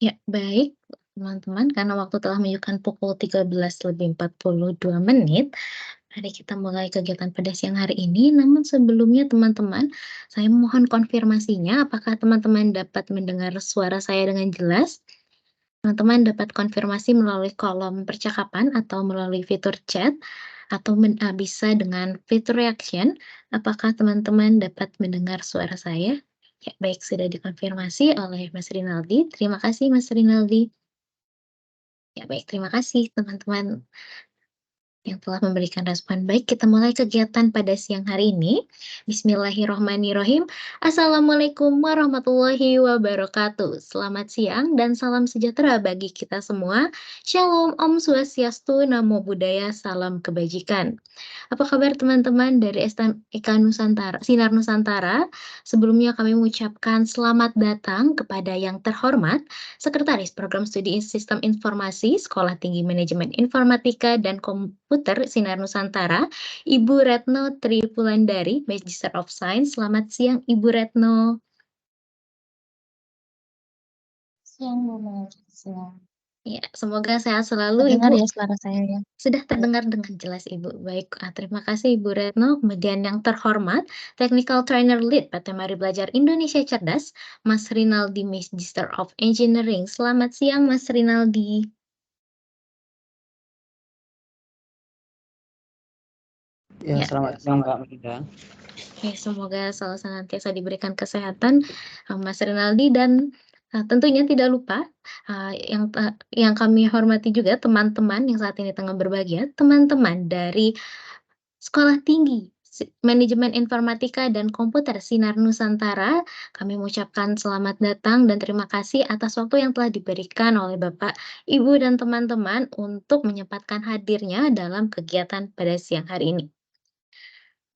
Ya, baik, teman-teman, karena waktu telah menunjukkan pukul 13:42, mari kita mulai kegiatan pada siang hari ini. Namun sebelumnya teman-teman, saya mohon konfirmasinya apakah teman-teman dapat mendengar suara saya dengan jelas? Teman-teman dapat konfirmasi melalui kolom percakapan atau melalui fitur chat atau bisa dengan fitur reaction. Apakah teman-teman dapat mendengar suara saya? Ya, baik, sudah dikonfirmasi oleh Mas Rinaldi. Terima kasih Mas Rinaldi. Ya, baik, terima kasih teman-teman yang telah memberikan respon. Baik, kita mulai kegiatan pada siang hari ini. Bismillahirrohmanirrohim. Assalamualaikum warahmatullahi wabarakatuh. Selamat siang dan salam sejahtera bagi kita semua. Shalom, Om Swastiastu, Namo Buddhaya, salam kebajikan. Apa kabar teman-teman dari STMIK Nusantara, Sinar Nusantara? Sebelumnya kami mengucapkan selamat datang kepada yang terhormat Sekretaris Program Studi Sistem Informasi Sekolah Tinggi Manajemen Informatika dan Komputer Sinar Nusantara, Ibu Retno Tripulandari, Magister of Science. Selamat siang, Ibu Retno. Siang, Mas. Siang. Ya, semoga sehat selalu, Terdengar Ibu. ya suara saya ya? Sudah Ya. terdengar dengan jelas, Ibu. Baik, terima kasih Ibu Retno. Kemudian yang terhormat, Technical Trainer Lead PT Mari Belajar Indonesia Cerdas, Mas Rinaldi, Magister of Engineering. Selamat siang, Mas Rinaldi. Ya, Ya, selamat siang Kak Melinda. oke, semoga selalu senantiasa diberikan kesehatan, Mas Rinaldi, dan tentunya tidak lupa yang kami hormati juga teman-teman yang saat ini tengah berbahagia, teman-teman dari Sekolah Tinggi Manajemen Informatika dan Komputer Sinar Nusantara. Kami mengucapkan selamat datang dan terima kasih atas waktu yang telah diberikan oleh Bapak, Ibu, dan teman-teman untuk menyempatkan hadirnya dalam kegiatan pada siang hari ini.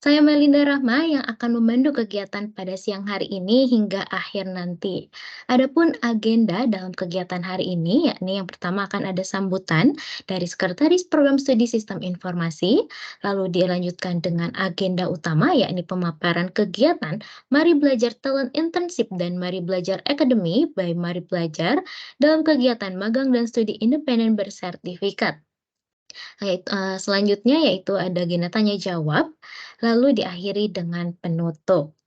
Saya Melinda Rahma yang akan memandu kegiatan pada siang hari ini hingga akhir nanti. Adapun agenda dalam kegiatan hari ini, yakni yang pertama akan ada sambutan dari Sekretaris Program Studi Sistem Informasi, lalu dilanjutkan dengan agenda utama, yakni pemaparan kegiatan Mari Belajar Talent Internship dan Mari Belajar Academy by Mari Belajar dalam kegiatan magang dan studi independen bersertifikat. Selanjutnya yaitu ada agenda tanya jawab, lalu diakhiri dengan penutup.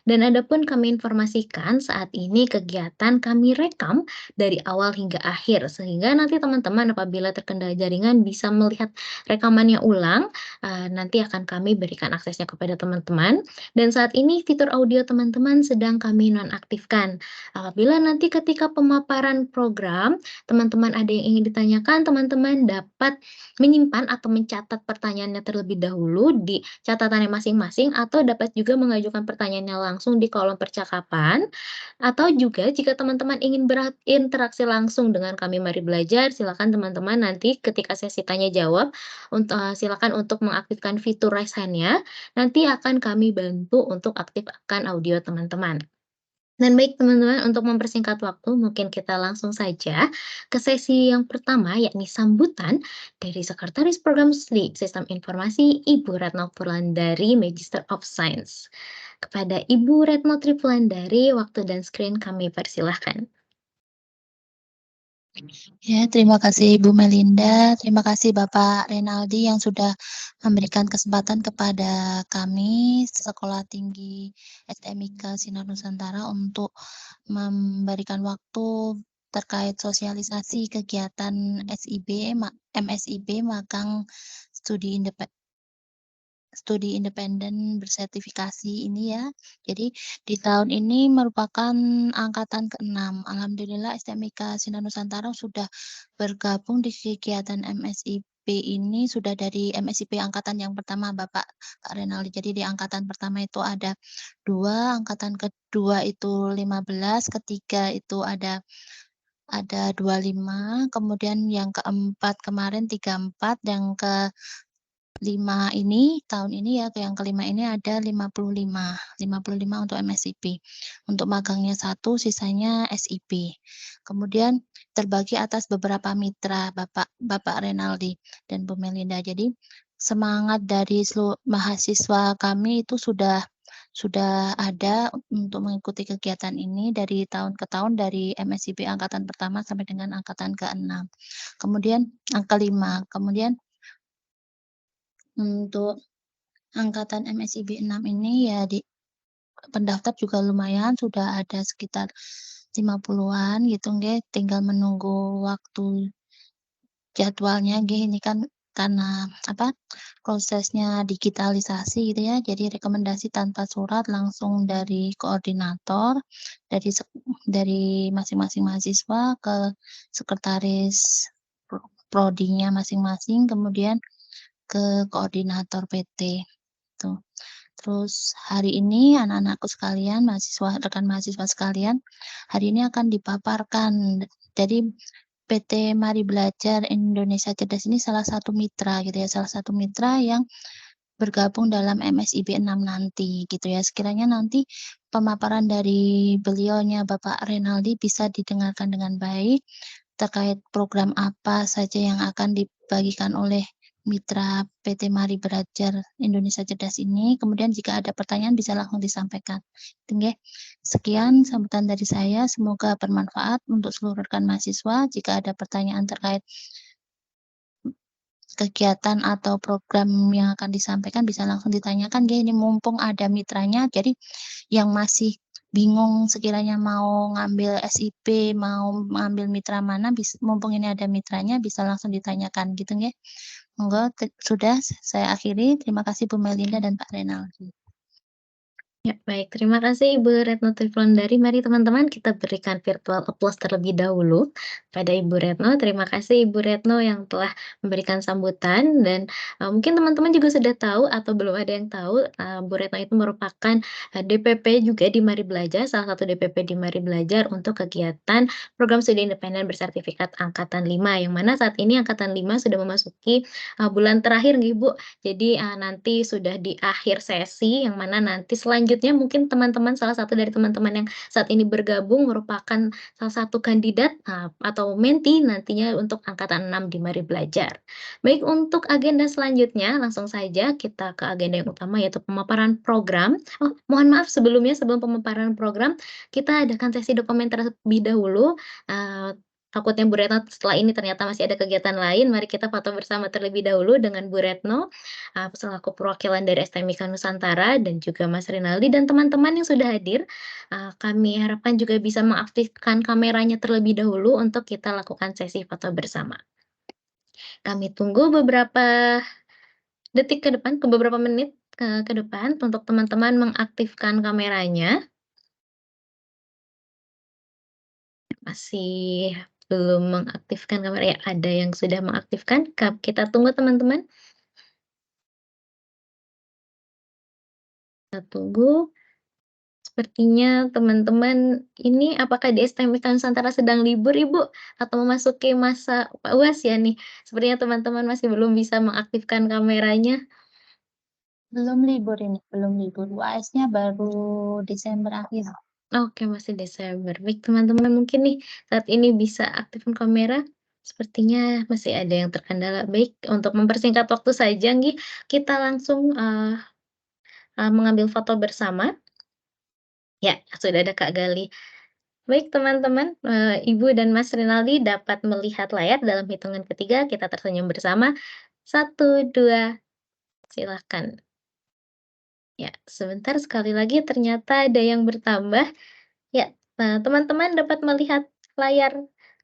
Dan adapun kami informasikan saat ini kegiatan kami rekam dari awal hingga akhir, sehingga nanti teman-teman apabila terkendala jaringan bisa melihat rekamannya ulang, nanti akan kami berikan aksesnya kepada teman-teman. Dan saat ini fitur audio teman-teman sedang kami nonaktifkan. Apabila nanti ketika pemaparan program, teman-teman ada yang ingin ditanyakan, teman-teman dapat menyimpan atau mencatat pertanyaannya terlebih dahulu di catatannya masing-masing atau dapat juga mengajukan pertanyaannya langsung di kolom percakapan. Atau juga jika teman-teman ingin berinteraksi langsung dengan kami Mari Belajar, silakan teman-teman nanti ketika sesi tanya jawab silakan untuk mengaktifkan fitur raise hand-nya, nanti akan kami bantu untuk aktifkan audio teman-teman. Dan baik teman-teman, untuk mempersingkat waktu, mungkin kita langsung saja ke sesi yang pertama, yakni sambutan dari Sekretaris Program Studi Sistem Informasi, Ibu Retno Purwandari, Magister of Science. Kepada Ibu Retno Tripulandari, waktu dan screen kami persilahkan. Ya, terima kasih Ibu Melinda, terima kasih Bapak Renaldi yang sudah memberikan kesempatan kepada kami Sekolah Tinggi STMIK Sinar Nusantara untuk memberikan waktu terkait sosialisasi kegiatan MSIB magang studi independen bersertifikasi ini ya. Jadi di tahun ini merupakan angkatan ke-6. Alhamdulillah STMIK Sinar Nusantara sudah bergabung di kegiatan MSIP ini sudah dari MSIP angkatan yang pertama Bapak Kak Renaldi. Jadi di angkatan pertama itu ada 2, angkatan kedua itu 15, ketiga itu ada 25, kemudian yang keempat kemarin 34, yang ke 5 ini, tahun ini ya, yang kelima ini ada 55 untuk MSIP. Untuk magangnya 1, sisanya SIP. Kemudian terbagi atas beberapa mitra Bapak Renaldi dan Bu Melinda. Jadi semangat dari seluruh mahasiswa kami itu sudah sudah ada untuk mengikuti kegiatan ini dari tahun ke tahun dari MSIB angkatan pertama sampai dengan angkatan ke-6. Kemudian angka 5, kemudian untuk angkatan MSIB 6 ini ya pendaftar juga lumayan sudah ada sekitar 50-an gitu nggih, tinggal menunggu waktu jadwalnya nggih, ini kan karena prosesnya digitalisasi gitu ya, jadi rekomendasi tanpa surat langsung dari koordinator, dari masing-masing mahasiswa ke sekretaris prodinya masing-masing, kemudian ke koordinator PT, tuh. Terus hari ini anak-anakku sekalian, rekan mahasiswa sekalian, hari ini akan dipaparkan. Jadi PT Mari Belajar Indonesia Cerdas ini salah satu mitra gitu ya, salah satu mitra yang bergabung dalam MSIB 6 nanti gitu ya. Sekiranya nanti pemaparan dari beliaunya Bapak Renaldi bisa didengarkan dengan baik terkait program apa saja yang akan dibagikan oleh mitra PT Mari Belajar Indonesia Cerdas ini. Kemudian jika ada pertanyaan bisa langsung disampaikan. Oke. Sekian sambutan dari saya, semoga bermanfaat untuk seluruh rekan mahasiswa. Jika ada pertanyaan terkait kegiatan atau program yang akan disampaikan bisa langsung ditanyakan ya, ini mumpung ada mitranya, jadi yang masih bingung sekiranya mau ngambil SIP, mau mengambil mitra mana, mumpung ini ada mitranya bisa langsung ditanyakan gitu ya. Monggo sudah saya akhiri. Terima kasih Bu Melinda dan Pak Renaldi. Ya, baik. Terima kasih Ibu Retno Trifundari. Mari teman-teman kita berikan virtual applause terlebih dahulu pada Ibu Retno. Terima kasih Ibu Retno yang telah memberikan sambutan dan mungkin teman-teman juga sudah tahu atau belum ada yang tahu, Bu Retno itu merupakan DPP juga di Mari Belajar, salah satu DPP di Mari Belajar untuk kegiatan program studi independen bersertifikat angkatan 5, yang mana saat ini angkatan 5 sudah memasuki bulan terakhir nih Bu. Jadi nanti sudah di akhir sesi, yang mana nanti selanjutnya mungkin teman-teman salah satu dari teman-teman yang saat ini bergabung merupakan salah satu kandidat atau menti nantinya untuk angkatan 6 di Mari Belajar. Baik, untuk agenda selanjutnya langsung saja kita ke agenda yang utama yaitu pemaparan program. Oh, mohon maaf sebelumnya, sebelum pemaparan program, kita adakan sesi dokumenter terlebih dahulu. Takutnya Bu Retno setelah ini ternyata masih ada kegiatan lain, mari kita foto bersama terlebih dahulu dengan Bu Retno, selaku perwakilan dari STMIK Nusantara dan juga Mas Rinaldi dan teman-teman yang sudah hadir. Kami harapkan juga bisa mengaktifkan kameranya terlebih dahulu untuk kita lakukan sesi foto bersama. Kami tunggu beberapa detik ke depan, beberapa menit ke depan untuk teman-teman mengaktifkan kameranya. Masih belum mengaktifkan kamera ya, ada yang sudah mengaktifkan, kita tunggu teman-teman. Kita tunggu. Sepertinya teman-teman ini apakah di STMIK Nusantara sedang libur Ibu? Atau memasuki masa UAS ya nih? Sepertinya teman-teman masih belum bisa mengaktifkan kameranya. Belum libur ini, belum libur. UAS-nya baru Desember akhir. Oke, masih Desember. Baik teman-teman, mungkin nih saat ini bisa aktifkan kamera. Sepertinya masih ada yang terkendala. Baik, untuk mempersingkat waktu saja nih, kita langsung mengambil foto bersama. Ya, sudah ada Kak Gali. Baik teman-teman, Ibu dan Mas Rinaldi dapat melihat layar dalam hitungan ketiga, kita tersenyum bersama. 1, 2, silakan. Ya, sebentar sekali lagi ternyata ada yang bertambah. Ya, teman-teman dapat melihat layar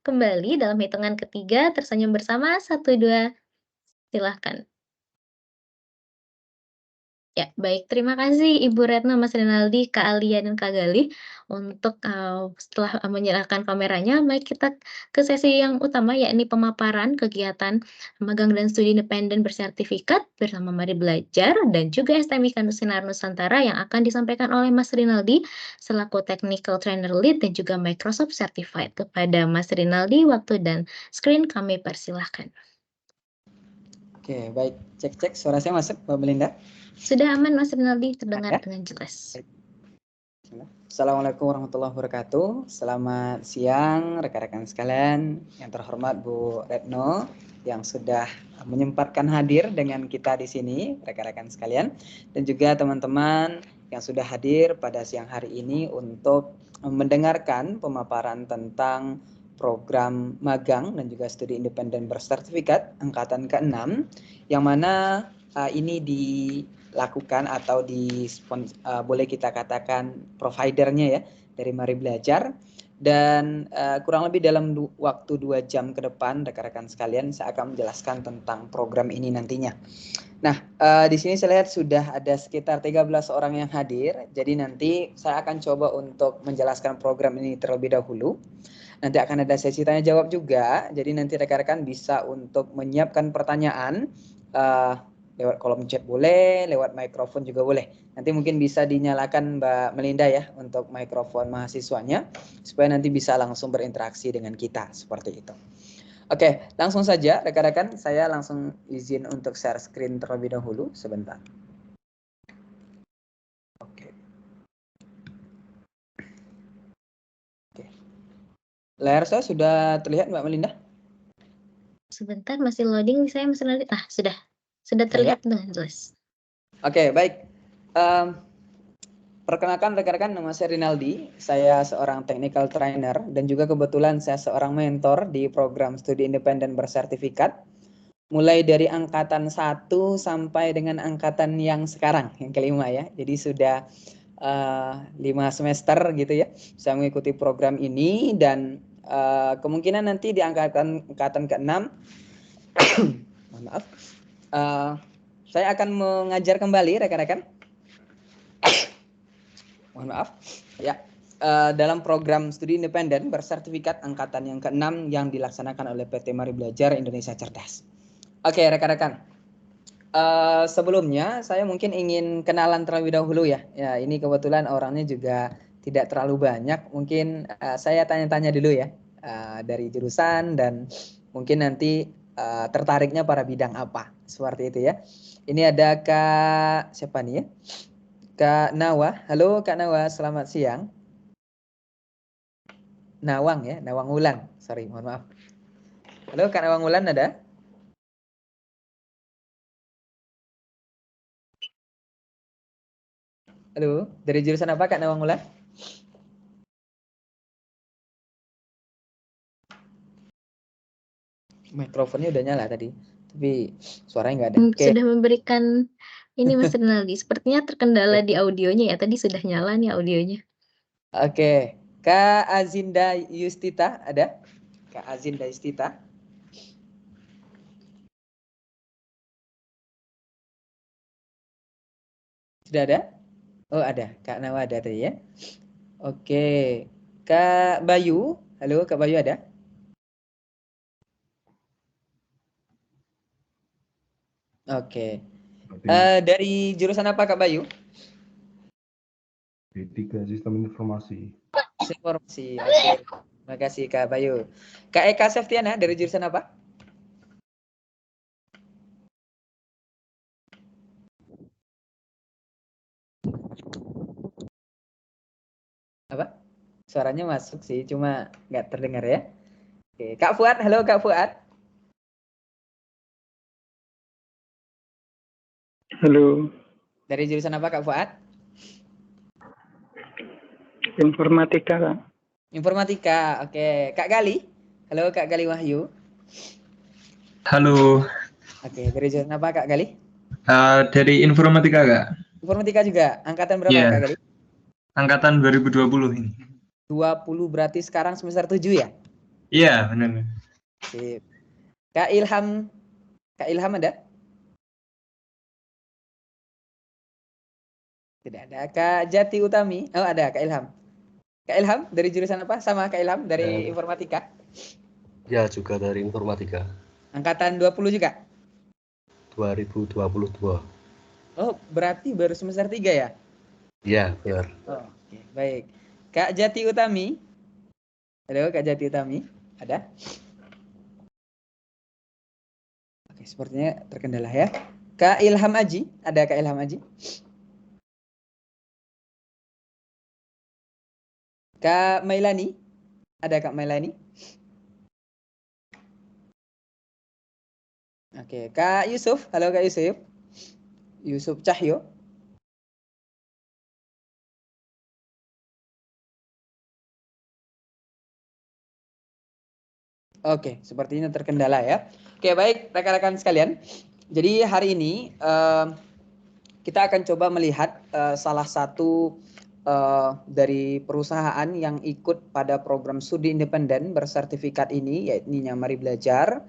kembali dalam hitungan ketiga, tersenyum bersama. 1, 2, silakan. Ya, baik. Terima kasih Ibu Retno, Mas Rinaldi, Kak Alia, dan Kak Galih untuk setelah menyalakan kameranya, mari kita ke sesi yang utama, yakni pemaparan kegiatan magang dan studi independen bersertifikat bersama Mari Belajar dan juga STMIK Sinar Nusantara yang akan disampaikan oleh Mas Rinaldi selaku Technical Trainer Lead dan juga Microsoft Certified. Kepada Mas Rinaldi, waktu dan screen kami persilahkan. Oke, baik. Cek suara saya masuk, Mbak Melinda? Sudah aman Mas Rinaldi, terdengar dengan jelas. Assalamualaikum warahmatullahi wabarakatuh. Selamat siang rekan-rekan sekalian. Yang terhormat Bu Retno yang sudah menyempatkan hadir dengan kita di sini, rekan-rekan sekalian, dan juga teman-teman yang sudah hadir pada siang hari ini untuk mendengarkan pemaparan tentang program magang dan juga studi independen bersertifikat angkatan ke-6 yang mana ini dilakukan atau boleh kita katakan providernya ya dari Mari Belajar, dan kurang lebih dalam waktu 2 jam ke depan rekan-rekan sekalian saya akan menjelaskan tentang program ini nantinya. Nah, di sini saya lihat sudah ada sekitar 13 orang yang hadir. Jadi nanti saya akan coba untuk menjelaskan program ini terlebih dahulu. Nanti akan ada sesi tanya jawab juga. Jadi nanti rekan-rekan bisa untuk menyiapkan pertanyaan lewat kolom chat boleh, lewat mikrofon juga boleh. Nanti mungkin bisa dinyalakan Mbak Melinda ya untuk mikrofon mahasiswanya supaya nanti bisa langsung berinteraksi dengan kita seperti itu. Oke, langsung saja rekan-rekan, saya langsung izin untuk share screen terlebih dahulu sebentar. Oke. Layar saya sudah terlihat Mbak Melinda? Sebentar, masih loading, saya masih loading. Sudah terlihat dengan jelas. Oke, baik. Perkenalkan rekan-rekan, nama saya Rinaldi. Saya seorang technical trainer dan juga kebetulan saya seorang mentor di program studi independen bersertifikat. Mulai dari angkatan 1 sampai dengan angkatan yang sekarang, yang kelima ya. Jadi sudah 5 semester gitu ya. Saya mengikuti program ini dan kemungkinan nanti di angkatan ke-6 mohon maaf, saya akan mengajar kembali rekan-rekan. Mohon maaf ya, dalam program studi independen bersertifikat angkatan yang ke-6 yang dilaksanakan oleh PT Mari Belajar Indonesia Cerdas. Oke rekan-rekan, sebelumnya saya mungkin ingin kenalan terlebih dahulu ya. Ya ini kebetulan orangnya juga tidak terlalu banyak. Mungkin saya tanya-tanya dulu ya dari jurusan dan mungkin nanti tertariknya pada bidang apa seperti itu ya. Ini ada Kak siapa nih ya? Kak Nawa. Halo Kak Nawa, selamat siang. Nawang ya, Nawang Wulan. Sorry, mohon maaf. Halo Kak Nawang Wulan ada? Halo, dari jurusan apa Kak Nawang Wulan? Mikrofonnya udah nyala tadi, tapi suaranya nggak ada. Oke. Sudah memberikan ini Mas Rinaldi, sepertinya terkendala di audionya ya, tadi sudah nyala nih audionya. Oke, Kak Azinda Yustita ada? Kak Azinda Yustita. Sudah ada? Oh ada, Kak Nawa ada tadi ya. Oke, Kak Bayu. Halo Kak Bayu ada? Oke. Dari jurusan apa Kak Bayu? D3 Sistem Informasi. Informasi. Oke. Terima kasih Kak Bayu. Kak Eka Septiana dari jurusan apa? Apa? Suaranya masuk sih, cuma nggak terdengar ya. Oke, Kak Fuad. Halo Kak Fuad. Halo. Dari jurusan apa Kak Fuad? Informatika, Kak. Informatika. Oke, Kak Gali. Halo Kak Gali Wahyu. Halo. Oke, dari jurusan apa Kak Gali? Dari informatika Kak. Informatika juga. Angkatan berapa Iya. Kak Gali? Angkatan 2020 ini. 20 berarti sekarang semester 7 ya? Iya, benar. Sip. Kak Ilham. Kak Ilham ada? Tidak ada. Kak Jati Utami. Oh, ada Kak Ilham. Kak Ilham dari jurusan apa? Sama Kak Ilham dari informatika? Ya, juga dari informatika. Angkatan 20 juga? 2022. Oh, berarti baru semester 3 ya? Iya, benar. Oh, oke, baik. Kak Jati Utami. Halo, Kak Jati Utami. Ada? Oke, sepertinya terkendala ya. Kak Ilham Aji. Ada Kak Ilham Aji? Kak Mailani? Ada Kak Mailani? Oke, Kak Yusuf. Halo Kak Yusuf. Yusuf Cahyo. Oke, sepertinya terkendala ya. Oke, baik rekan-rekan sekalian. Jadi hari ini kita akan coba melihat salah satu dari perusahaan yang ikut pada program studi independen bersertifikat ini, yaitu Mari Belajar.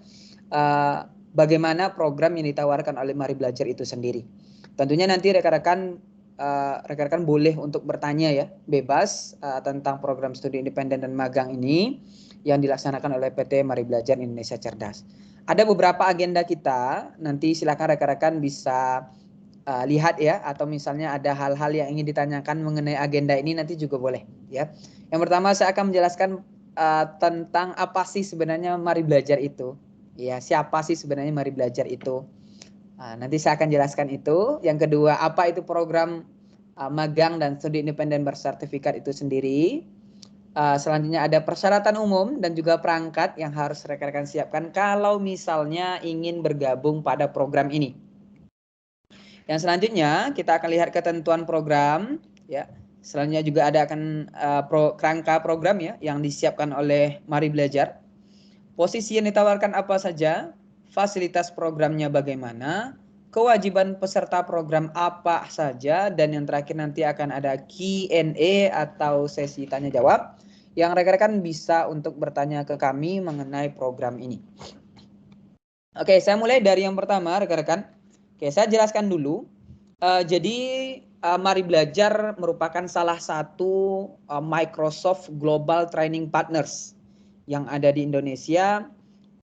Bagaimana program yang ditawarkan oleh Mari Belajar itu sendiri. Tentunya nanti rekan-rekan boleh untuk bertanya ya, bebas tentang program studi independen dan magang ini yang dilaksanakan oleh PT Mari Belajar Indonesia Cerdas. Ada beberapa agenda kita, nanti silakan rekan-rekan bisa lihat ya, atau misalnya ada hal-hal yang ingin ditanyakan mengenai agenda ini nanti juga boleh ya. Yang pertama saya akan menjelaskan tentang apa sih sebenarnya Mari Belajar itu. Ya, siapa sih sebenarnya Mari Belajar itu? Nanti saya akan jelaskan itu. Yang kedua, apa itu program magang dan studi independen bersertifikat itu sendiri. Selanjutnya ada persyaratan umum dan juga perangkat yang harus rekan-rekan siapkan kalau misalnya ingin bergabung pada program ini. Yang selanjutnya kita akan lihat ketentuan program ya. Selanjutnya juga ada akan kerangka program ya yang disiapkan oleh Mari Belajar. Posisi yang ditawarkan apa saja, fasilitas programnya bagaimana, kewajiban peserta program apa saja, dan yang terakhir nanti akan ada Q&A atau sesi tanya jawab yang rekan-rekan bisa untuk bertanya ke kami mengenai program ini. Oke, saya mulai dari yang pertama rekan-rekan. Oke, saya jelaskan dulu. Jadi Mari Belajar merupakan salah satu Microsoft Global Training Partners yang ada di Indonesia,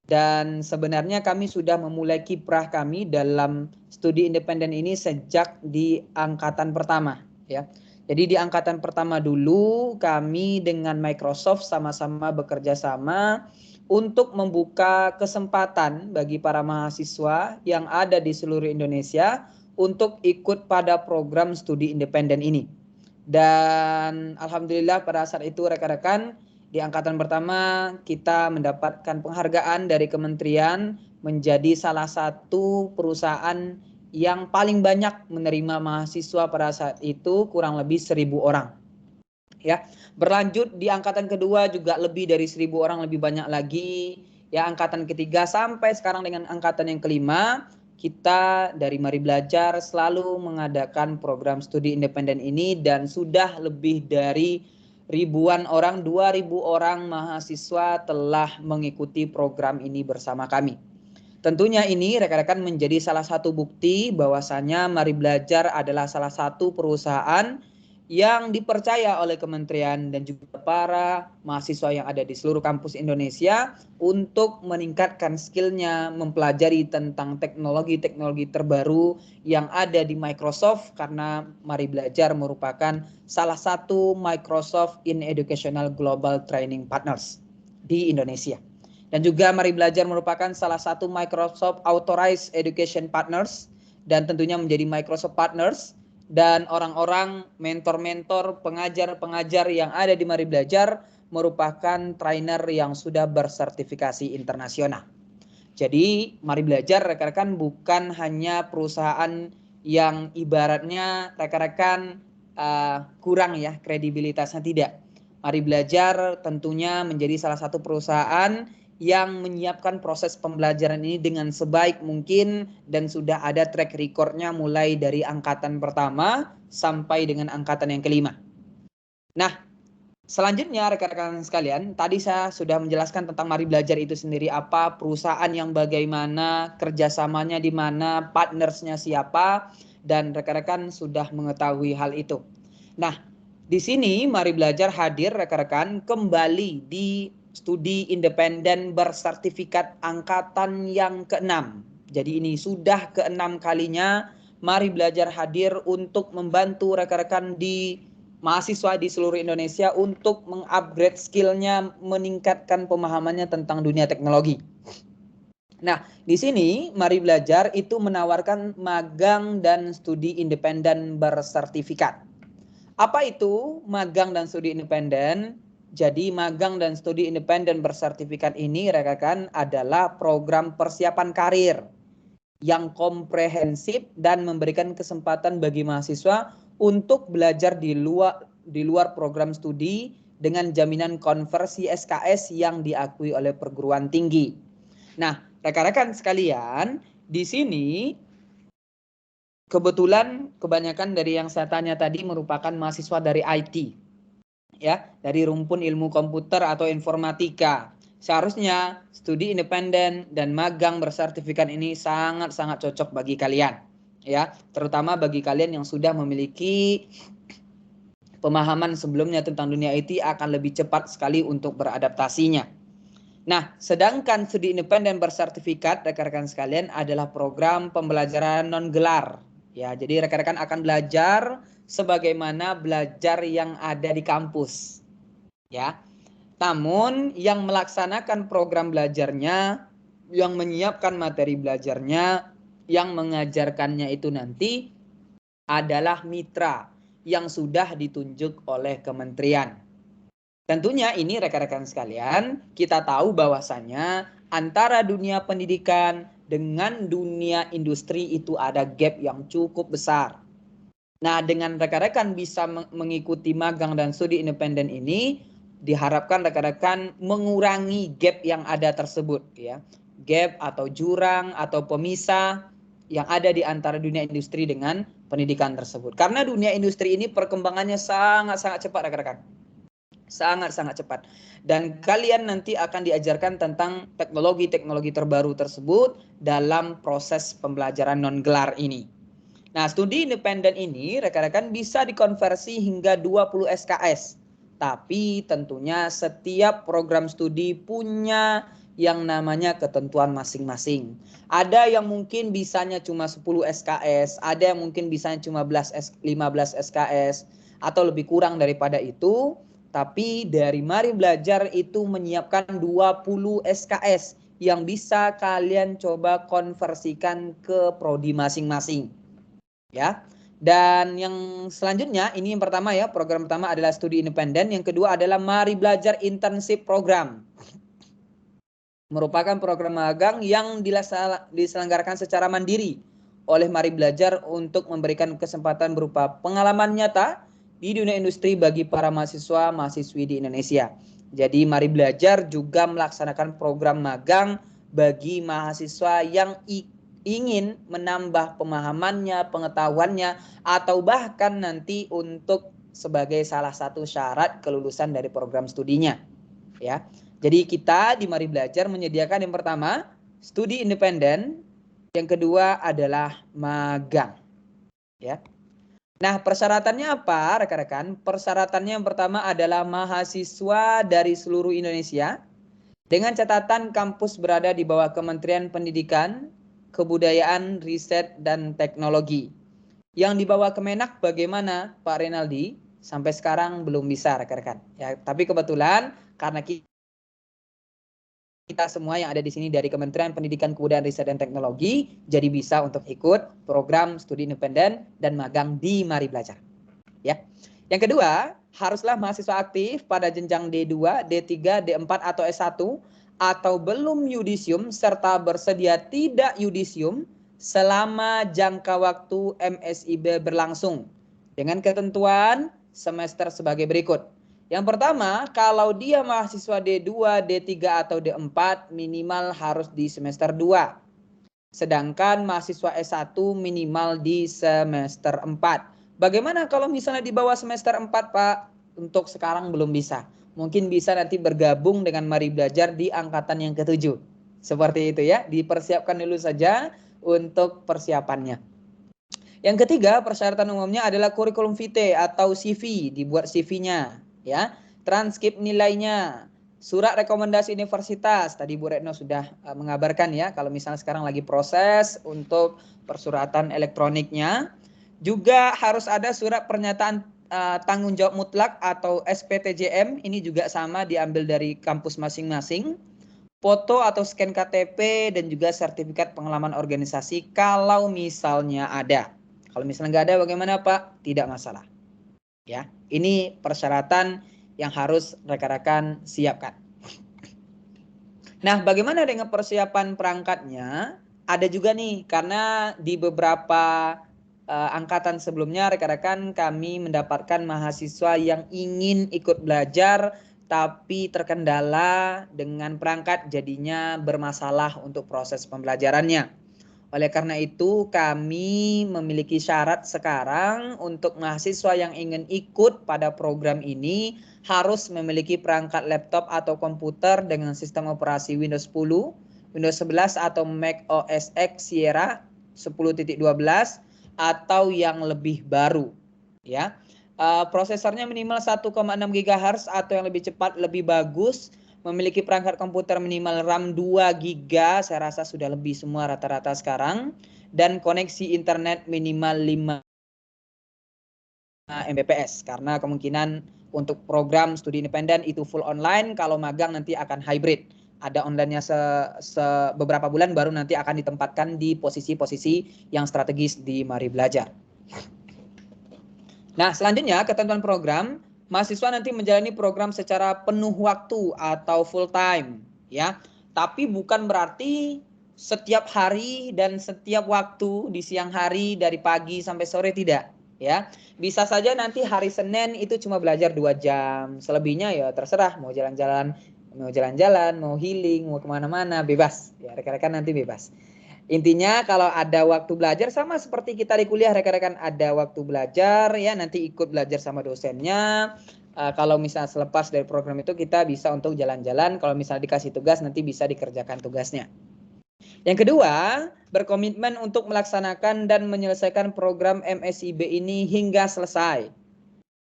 dan sebenarnya kami sudah memulai kiprah kami dalam studi independen ini sejak di angkatan pertama ya. Jadi di angkatan pertama dulu kami dengan Microsoft sama-sama bekerja sama untuk membuka kesempatan bagi para mahasiswa yang ada di seluruh Indonesia untuk ikut pada program studi independen ini. Dan alhamdulillah pada saat itu rekan-rekan di angkatan pertama kita mendapatkan penghargaan dari kementerian menjadi salah satu perusahaan yang paling banyak menerima mahasiswa pada saat itu, kurang lebih 1.000 orang. Ya, berlanjut di angkatan kedua juga lebih dari 1.000 orang, lebih banyak lagi. Ya, angkatan ketiga sampai sekarang dengan angkatan yang kelima, kita dari Mari Belajar selalu mengadakan program studi independen ini dan sudah lebih dari ribuan orang, 2.000 orang mahasiswa telah mengikuti program ini bersama kami. Tentunya ini rekan-rekan menjadi salah satu bukti bahwasanya Mari Belajar adalah salah satu perusahaan yang dipercaya oleh kementerian dan juga para mahasiswa yang ada di seluruh kampus Indonesia untuk meningkatkan skillnya, mempelajari tentang teknologi-teknologi terbaru yang ada di Microsoft, karena Mari Belajar merupakan salah satu Microsoft in Educational Global Training Partners di Indonesia. Dan juga Mari Belajar merupakan salah satu Microsoft Authorized Education Partners dan tentunya menjadi Microsoft Partners. Dan orang-orang, mentor-mentor, pengajar-pengajar yang ada di Mari Belajar merupakan trainer yang sudah bersertifikasi internasional. Jadi Mari Belajar rekan-rekan bukan hanya perusahaan yang ibaratnya rekan-rekan kurang ya kredibilitasnya, tidak. Mari Belajar tentunya menjadi salah satu perusahaan yang menyiapkan proses pembelajaran ini dengan sebaik mungkin dan sudah ada track recordnya mulai dari angkatan pertama sampai dengan angkatan yang kelima. Nah, selanjutnya rekan-rekan sekalian, tadi saya sudah menjelaskan tentang Mari Belajar itu sendiri apa, perusahaan yang bagaimana, kerjasamanya di mana, partnersnya siapa, dan rekan-rekan sudah mengetahui hal itu. Nah, di sini Mari Belajar hadir rekan-rekan kembali di studi independen bersertifikat angkatan yang ke-6. Jadi ini sudah ke-6 kalinya Mari Belajar hadir untuk membantu rekan-rekan di mahasiswa di seluruh Indonesia untuk mengupgrade skillnya, meningkatkan pemahamannya tentang dunia teknologi. Nah, di sini Mari Belajar itu menawarkan magang dan studi independen bersertifikat. Apa itu magang dan studi independen? Jadi magang dan studi independen bersertifikat ini rekan-rekan adalah program persiapan karir yang komprehensif dan memberikan kesempatan bagi mahasiswa untuk belajar di luar program studi dengan jaminan konversi SKS yang diakui oleh perguruan tinggi. Nah, rekan-rekan sekalian, di sini kebetulan kebanyakan dari yang saya tanya tadi merupakan mahasiswa dari IT, ya, dari rumpun ilmu komputer atau informatika. Seharusnya studi independen dan magang bersertifikat ini sangat-sangat cocok bagi kalian, ya, terutama bagi kalian yang sudah memiliki pemahaman sebelumnya tentang dunia IT akan lebih cepat sekali untuk beradaptasinya. Nah, sedangkan studi independen bersertifikat rekan-rekan sekalian adalah program pembelajaran non gelar. Ya, jadi rekan-rekan akan belajar sebagaimana belajar yang ada di kampus. Ya. Namun yang melaksanakan program belajarnya, yang menyiapkan materi belajarnya, yang mengajarkannya itu nanti adalah mitra yang sudah ditunjuk oleh kementerian. Tentunya ini rekan-rekan sekalian, kita tahu bahwasannya antara dunia pendidikan dengan dunia industri itu ada gap yang cukup besar. Nah, dengan rekan-rekan bisa mengikuti magang dan studi independen ini, diharapkan rekan-rekan mengurangi gap yang ada tersebut, ya. Gap atau jurang atau pemisah yang ada di antara dunia industri dengan pendidikan tersebut. Karena dunia industri ini perkembangannya sangat-sangat cepat rekan-rekan. Sangat-sangat cepat. Dan kalian nanti akan diajarkan tentang teknologi-teknologi terbaru tersebut dalam proses pembelajaran non-gelar ini. Nah, studi independen ini rekan-rekan bisa dikonversi hingga 20 SKS. Tapi tentunya setiap program studi punya yang namanya ketentuan masing-masing. Ada yang mungkin bisanya cuma 10 SKS, ada yang mungkin bisanya cuma 15 SKS, atau lebih kurang daripada itu. Tapi dari Mari Belajar itu menyiapkan 20 SKS yang bisa kalian coba konversikan ke prodi masing-masing. Ya. Dan yang selanjutnya, ini yang pertama ya, program pertama adalah studi independen, yang kedua adalah Mari Belajar Internship Program. Merupakan program magang yang diselenggarakan secara mandiri oleh Mari Belajar untuk memberikan kesempatan berupa pengalaman nyata di dunia industri bagi para mahasiswa-mahasiswi di Indonesia. Jadi Mari Belajar juga melaksanakan program magang bagi mahasiswa yang ingin menambah pemahamannya, pengetahuannya, atau bahkan nanti untuk sebagai salah satu syarat kelulusan dari program studinya. Ya, jadi kita di Mari Belajar menyediakan yang pertama studi independen, yang kedua adalah magang. Ya. Nah, persyaratannya apa, rekan-rekan? Persyaratannya yang pertama adalah mahasiswa dari seluruh Indonesia dengan catatan kampus berada di bawah Kementerian Pendidikan, Kebudayaan, Riset, dan Teknologi. Yang di bawah Kemenak bagaimana, Pak Renaldi? Sampai sekarang belum bisa, rekan-rekan. Ya, tapi kebetulan karena kita semua yang ada di sini dari Kementerian Pendidikan, Kebudayaan, Riset, dan Teknologi, jadi bisa untuk ikut program studi independen dan magang di Mari Belajar. Ya. Yang kedua, haruslah mahasiswa aktif pada jenjang D2, D3, D4, atau S1, atau belum yudisium, serta bersedia tidak yudisium selama jangka waktu MSIB berlangsung. Dengan ketentuan semester sebagai berikut. Yang pertama, kalau dia mahasiswa D2, D3, atau D4 minimal harus di semester 2. Sedangkan mahasiswa S1 minimal di semester 4. Bagaimana kalau misalnya di bawah semester 4, Pak? Untuk sekarang belum bisa. Mungkin bisa nanti bergabung dengan Mari Belajar di angkatan yang ke-7. Seperti itu ya, dipersiapkan dulu saja untuk persiapannya. Yang ketiga, persyaratan umumnya adalah kurikulum vitae atau CV, dibuat CV-nya. Ya, transkrip nilainya, surat rekomendasi universitas. Tadi Bu Retno sudah mengabarkan ya, kalau misalnya sekarang lagi proses untuk persuratan elektroniknya. Juga harus ada surat pernyataan tanggung jawab mutlak atau SPTJM. Ini juga sama diambil dari kampus masing-masing. Foto atau scan KTP dan juga sertifikat pengalaman organisasi kalau misalnya ada. Kalau misalnya nggak ada bagaimana Pak? Tidak masalah. Ya, ini persyaratan yang harus rekan-rekan siapkan. Nah, bagaimana dengan persiapan perangkatnya? Ada juga nih, karena di beberapa angkatan sebelumnya rekan-rekan kami mendapatkan mahasiswa yang ingin ikut belajar tapi terkendala dengan perangkat, jadinya bermasalah untuk proses pembelajarannya. Oleh karena itu kami memiliki syarat sekarang untuk mahasiswa yang ingin ikut pada program ini harus memiliki perangkat laptop atau komputer dengan sistem operasi Windows 10, Windows 11 atau Mac OS X Sierra 10.12 atau yang lebih baru, ya. Prosesornya minimal 1,6 GHz atau yang lebih cepat lebih bagus. Memiliki perangkat komputer minimal RAM 2 GB, saya rasa sudah lebih semua rata-rata sekarang. Dan koneksi internet minimal 5 Mbps. Karena kemungkinan untuk program studi independen itu full online, kalau magang nanti akan hybrid. Ada online-nya beberapa bulan, baru nanti akan ditempatkan di posisi-posisi yang strategis di Mari Belajar. Nah, selanjutnya ketentuan program. Mahasiswa nanti menjalani program secara penuh waktu atau full time, ya. Tapi bukan berarti setiap hari dan setiap waktu di siang hari dari pagi sampai sore, tidak, ya. Bisa saja nanti hari Senin itu cuma belajar 2 jam, selebihnya ya terserah mau jalan-jalan, mau healing, mau kemana-mana, bebas. Ya, rekan-rekan nanti bebas. Intinya kalau ada waktu belajar sama seperti kita di kuliah, rekan-rekan ada waktu belajar ya, nanti ikut belajar sama dosennya. Kalau misalnya selepas dari program itu kita bisa untuk jalan-jalan, kalau misalnya dikasih tugas nanti bisa dikerjakan tugasnya. Yang kedua, berkomitmen untuk melaksanakan dan menyelesaikan program MSIB ini hingga selesai.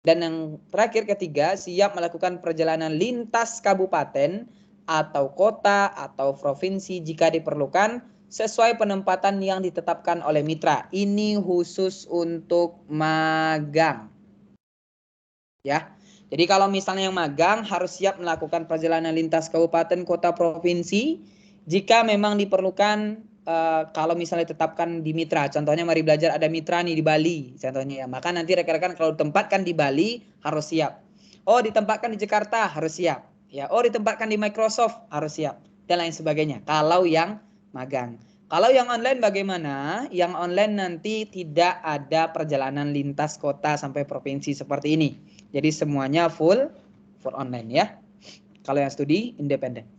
Dan yang terakhir ketiga, siap melakukan perjalanan lintas kabupaten atau kota atau provinsi jika diperlukan sesuai penempatan yang ditetapkan oleh mitra. Ini khusus untuk magang. Ya. Jadi kalau misalnya yang magang harus siap melakukan perjalanan lintas kabupaten, kota, provinsi jika memang diperlukan. Kalau misalnya ditetapkan di mitra, contohnya Mari Belajar ada mitra nih di Bali, contohnya ya, maka nanti rekan-rekan kalau ditempatkan di Bali harus siap. Oh, ditempatkan di Jakarta harus siap. Ya, oh ditempatkan di Microsoft harus siap dan lain sebagainya. Kalau yang magang. Kalau yang online bagaimana? Yang online nanti tidak ada perjalanan lintas kota sampai provinsi seperti ini. Jadi semuanya full online ya. Kalau yang studi independen.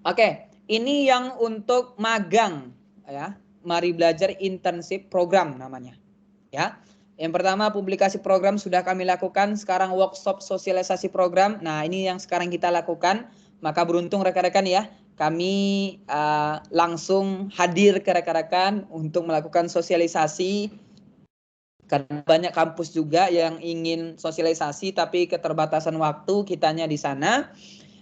Oke. Ini yang untuk magang ya. Mari Belajar Internship Program namanya. Ya. Yang pertama publikasi program sudah kami lakukan, sekarang workshop sosialisasi program. Nah, ini yang sekarang kita lakukan. Maka beruntung rekan-rekan ya, kami langsung hadir ke rekan-rekan untuk melakukan sosialisasi. Karena banyak kampus juga yang ingin sosialisasi tapi keterbatasan waktu kitanya di sana.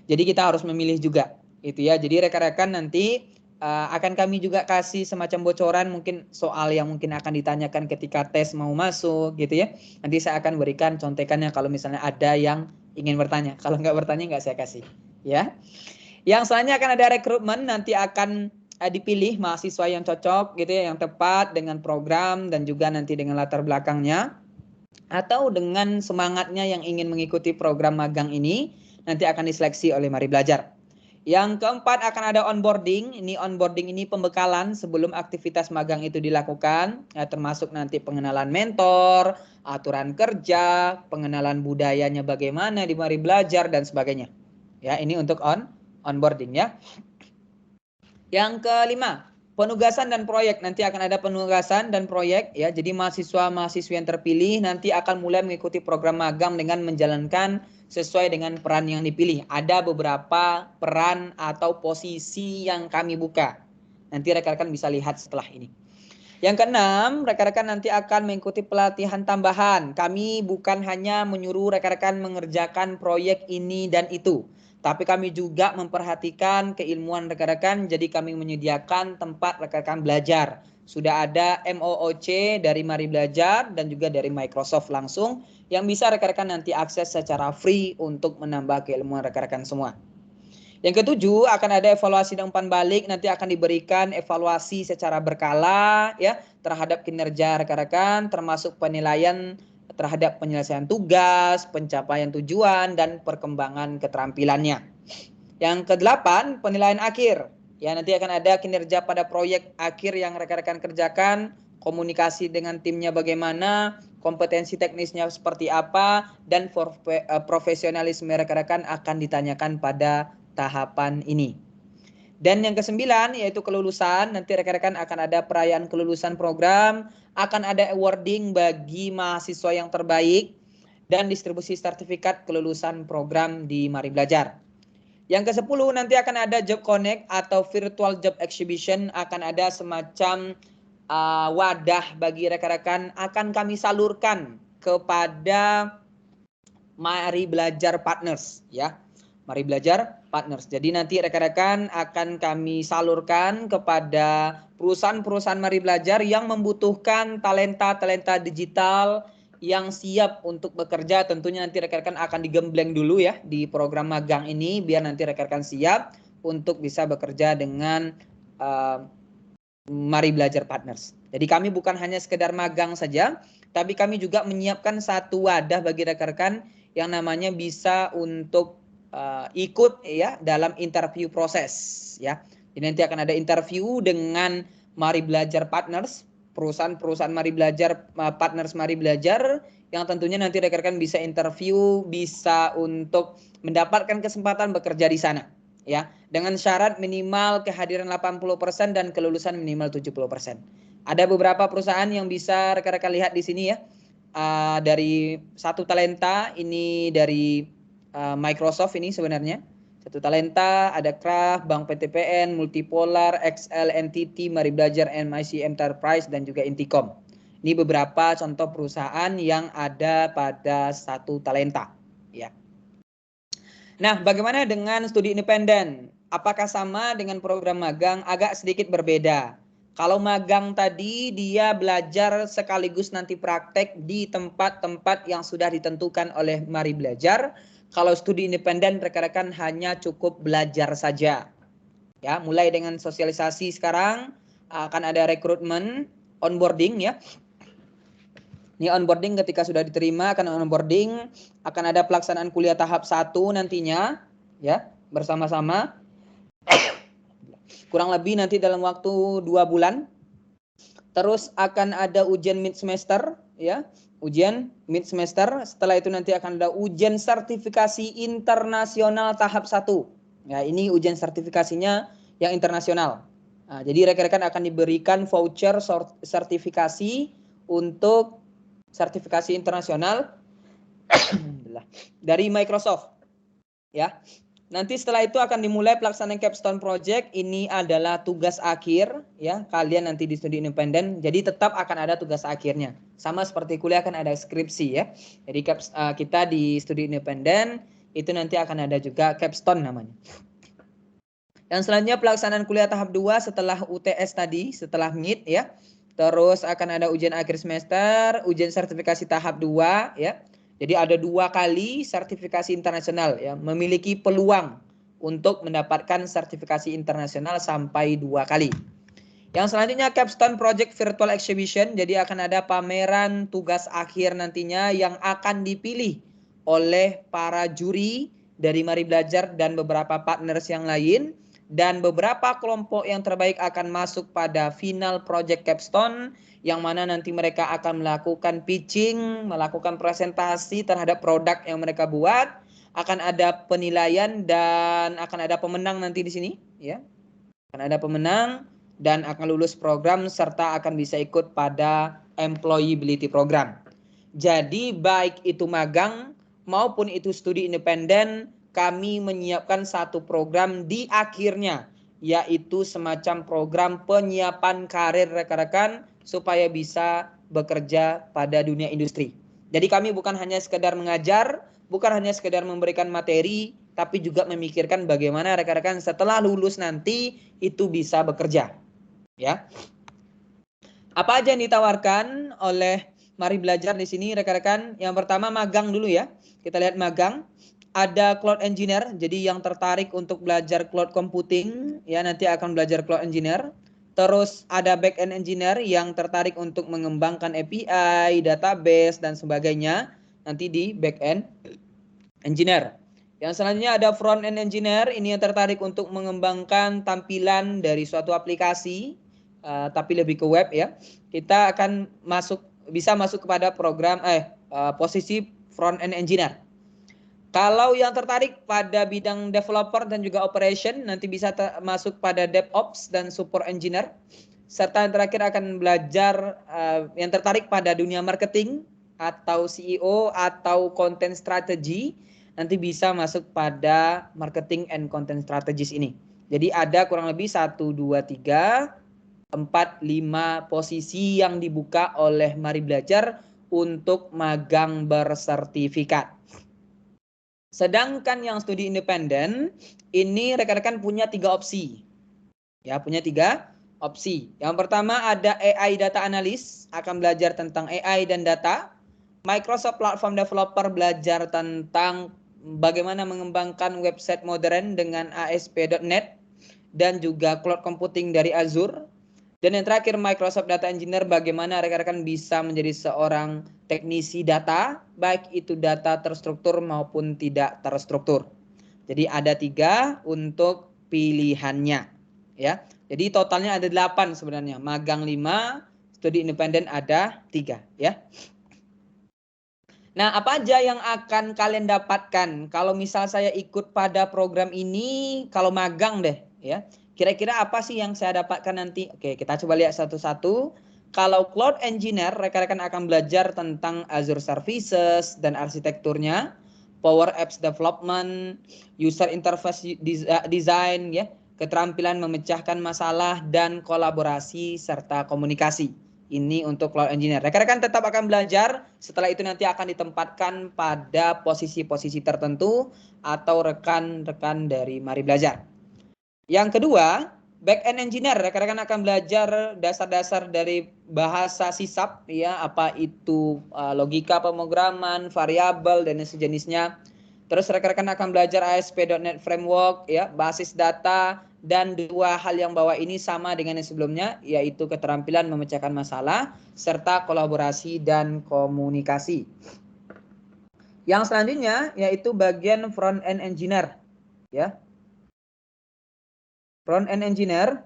Jadi kita harus memilih juga. Itu ya. Jadi rekan-rekan nanti akan kami juga kasih semacam bocoran mungkin soal yang mungkin akan ditanyakan ketika tes mau masuk gitu ya. Nanti saya akan berikan contekannya kalau misalnya ada yang ingin bertanya. Kalau nggak bertanya nggak saya kasih ya. Yang selanjutnya akan ada rekrutmen, nanti akan dipilih mahasiswa yang cocok gitu ya, yang tepat dengan program dan juga nanti dengan latar belakangnya atau dengan semangatnya yang ingin mengikuti program magang ini nanti akan diseleksi oleh Mari Belajar. Yang keempat akan ada onboarding. Ini onboarding ini pembekalan sebelum aktivitas magang itu dilakukan, ya, termasuk nanti pengenalan mentor, aturan kerja, pengenalan budayanya bagaimana di Mari Belajar dan sebagainya. Ya, ini untuk onboarding ya. Yang kelima, penugasan dan proyek. Nanti akan ada penugasan dan proyek ya. Jadi mahasiswa-mahasiswi yang terpilih nanti akan mulai mengikuti program magang dengan menjalankan sesuai dengan peran yang dipilih. Ada beberapa peran atau posisi yang kami buka. Nanti rekan-rekan bisa lihat setelah ini. Yang keenam, rekan-rekan nanti akan mengikuti pelatihan tambahan. Kami bukan hanya menyuruh rekan-rekan mengerjakan proyek ini dan itu, tapi kami juga memperhatikan keilmuan rekan-rekan. Jadi kami menyediakan tempat rekan-rekan belajar. Sudah ada MOOC dari Mari Belajar dan juga dari Microsoft langsung yang bisa rekan-rekan nanti akses secara free untuk menambah keilmuan rekan-rekan semua. Yang ketujuh akan ada evaluasi dan umpan balik, nanti akan diberikan evaluasi secara berkala ya terhadap kinerja rekan-rekan termasuk penilaian terhadap penyelesaian tugas, pencapaian tujuan, dan perkembangan keterampilannya. Yang ke-8, penilaian akhir. Ya, nanti akan ada kinerja pada proyek akhir yang rekan-rekan kerjakan, komunikasi dengan timnya bagaimana, kompetensi teknisnya seperti apa, dan profesionalisme rekan-rekan akan ditanyakan pada tahapan ini. Dan yang ke-9 yaitu kelulusan. Nanti rekan-rekan akan ada perayaan kelulusan program, akan ada awarding bagi mahasiswa yang terbaik, dan distribusi sertifikat kelulusan program di Mari Belajar. Yang ke-10 nanti akan ada Job Connect atau Virtual Job Exhibition, akan ada semacam wadah bagi rekan-rekan, akan kami salurkan kepada Mari Belajar Partners, ya. Mari Belajar Partners. Jadi nanti rekan-rekan akan kami salurkan kepada perusahaan-perusahaan Mari Belajar yang membutuhkan talenta-talenta digital yang siap untuk bekerja. Tentunya nanti rekan-rekan akan digembleng dulu ya di program magang ini, biar nanti rekan-rekan siap untuk bisa bekerja dengan Mari Belajar Partners. Jadi kami bukan hanya sekedar magang saja, tapi kami juga menyiapkan satu wadah bagi rekan-rekan yang namanya bisa untuk ikut ya dalam interview proses ya. Jadi nanti akan ada interview dengan Mari Belajar Partners, perusahaan-perusahaan Mari Belajar, partners Mari Belajar, yang tentunya nanti rekan-rekan bisa interview, bisa untuk mendapatkan kesempatan bekerja di sana ya, dengan syarat minimal kehadiran 80% dan kelulusan minimal 70%. Ada beberapa perusahaan yang bisa rekan-rekan lihat di sini ya. Dari satu talenta ini dari Microsoft ini sebenarnya. Satu talenta, ada Kraft, Bank PTPN, Multipolar, XL, NTT, Mari Belajar, MIC Enterprise, dan juga Intikom. Ini beberapa contoh perusahaan yang ada pada satu talenta. Ya. Nah, bagaimana dengan studi independen? Apakah sama dengan program magang? Agak sedikit berbeda. Kalau magang tadi dia belajar sekaligus nanti praktek di tempat-tempat yang sudah ditentukan oleh Mari Belajar. Kalau studi independen rekan-rekan hanya cukup belajar saja. Ya, mulai dengan sosialisasi sekarang akan ada rekrutmen, onboarding ya. Ini onboarding ketika sudah diterima akan onboarding, akan ada pelaksanaan kuliah tahap 1 nantinya ya, bersama-sama. Kurang lebih nanti dalam waktu 2 bulan. Terus akan ada ujian mid semester ya. Ujian mid semester, setelah itu nanti akan ada ujian sertifikasi internasional tahap 1. Ya, ini ujian sertifikasinya yang internasional. Nah, jadi rekan-rekan akan diberikan voucher sertifikasi untuk sertifikasi internasional dari Microsoft. Ya. Nanti setelah itu akan dimulai pelaksanaan capstone project. Ini adalah tugas akhir ya kalian nanti di studi independen. Jadi tetap akan ada tugas akhirnya. Sama seperti kuliah kan ada skripsi ya. Jadi kita di studi independen itu nanti akan ada juga capstone namanya. Yang selanjutnya pelaksanaan kuliah tahap 2 setelah UTS tadi, setelah mid ya. Terus akan ada ujian akhir semester, ujian sertifikasi tahap 2 ya. Jadi ada 2 kali sertifikasi internasional ya, memiliki peluang untuk mendapatkan sertifikasi internasional sampai 2 kali. Yang selanjutnya capstone project virtual exhibition, jadi akan ada pameran tugas akhir nantinya yang akan dipilih oleh para juri dari Mari Belajar dan beberapa partners yang lain, dan beberapa kelompok yang terbaik akan masuk pada final project capstone, yang mana nanti mereka akan melakukan pitching, melakukan presentasi terhadap produk yang mereka buat, akan ada penilaian dan akan ada pemenang nanti di sini ya. Akan ada pemenang dan akan lulus program serta akan bisa ikut pada employability program. Jadi baik itu magang maupun itu studi independen, kami menyiapkan satu program di akhirnya, yaitu semacam program penyiapan karir rekan-rekan supaya bisa bekerja pada dunia industri. Jadi kami bukan hanya sekedar mengajar, bukan hanya sekedar memberikan materi, tapi juga memikirkan bagaimana rekan-rekan setelah lulus nanti itu bisa bekerja. Ya. Apa aja yang ditawarkan oleh Mari Belajar di sini rekan-rekan? Yang pertama magang dulu ya. Kita lihat magang. Ada cloud engineer, jadi yang tertarik untuk belajar cloud computing ya nanti akan belajar cloud engineer. Terus ada back-end engineer yang tertarik untuk mengembangkan API, database, dan sebagainya. Nanti di back-end engineer. Yang selanjutnya ada front-end engineer. Ini yang tertarik untuk mengembangkan tampilan dari suatu aplikasi, tapi lebih ke web ya. Kita akan bisa masuk kepada posisi front-end engineer. Kalau yang tertarik pada bidang developer dan juga operation, nanti bisa masuk pada DevOps dan support engineer. Serta yang terakhir akan belajar yang tertarik pada dunia marketing atau CEO atau content strategy, nanti bisa masuk pada marketing and content strategist ini. Jadi ada kurang lebih 1, 2, 3, 4, 5 posisi yang dibuka oleh Mari Belajar untuk magang bersertifikat. Sedangkan yang studi independen ini rekan-rekan punya 3 opsi. Ya, punya 3 opsi. Yang pertama ada AI Data Analyst, akan belajar tentang AI dan data. Microsoft Platform Developer, belajar tentang bagaimana mengembangkan website modern dengan ASP.NET dan juga cloud computing dari Azure. Dan yang terakhir Microsoft Data Engineer, bagaimana rekan-rekan bisa menjadi seorang teknisi data, baik itu data terstruktur maupun tidak terstruktur. Jadi ada 3 untuk pilihannya ya. Jadi totalnya ada 8 sebenarnya, magang 5, studi independen ada 3 ya. Nah, apa aja yang akan kalian dapatkan kalau misal saya ikut pada program ini, kalau magang deh ya. Kira-kira apa sih yang saya dapatkan nanti? Oke, kita coba lihat satu-satu. Kalau Cloud Engineer, rekan-rekan akan belajar tentang Azure Services dan arsitekturnya, Power Apps Development, User Interface Design, ya, keterampilan memecahkan masalah dan kolaborasi serta komunikasi. Ini untuk Cloud Engineer. Rekan-rekan tetap akan belajar, setelah itu nanti akan ditempatkan pada posisi-posisi tertentu atau rekan-rekan dari Mari Belajar. Yang kedua, back-end engineer, rekan-rekan akan belajar dasar-dasar dari bahasa C#, ya, apa itu logika pemrograman, variabel dan sejenisnya. Terus rekan-rekan akan belajar ASP.NET Framework, ya, basis data, dan 2 hal yang bawah ini sama dengan yang sebelumnya, yaitu keterampilan memecahkan masalah serta kolaborasi dan komunikasi. Yang selanjutnya yaitu bagian front-end engineer, ya. Front-end engineer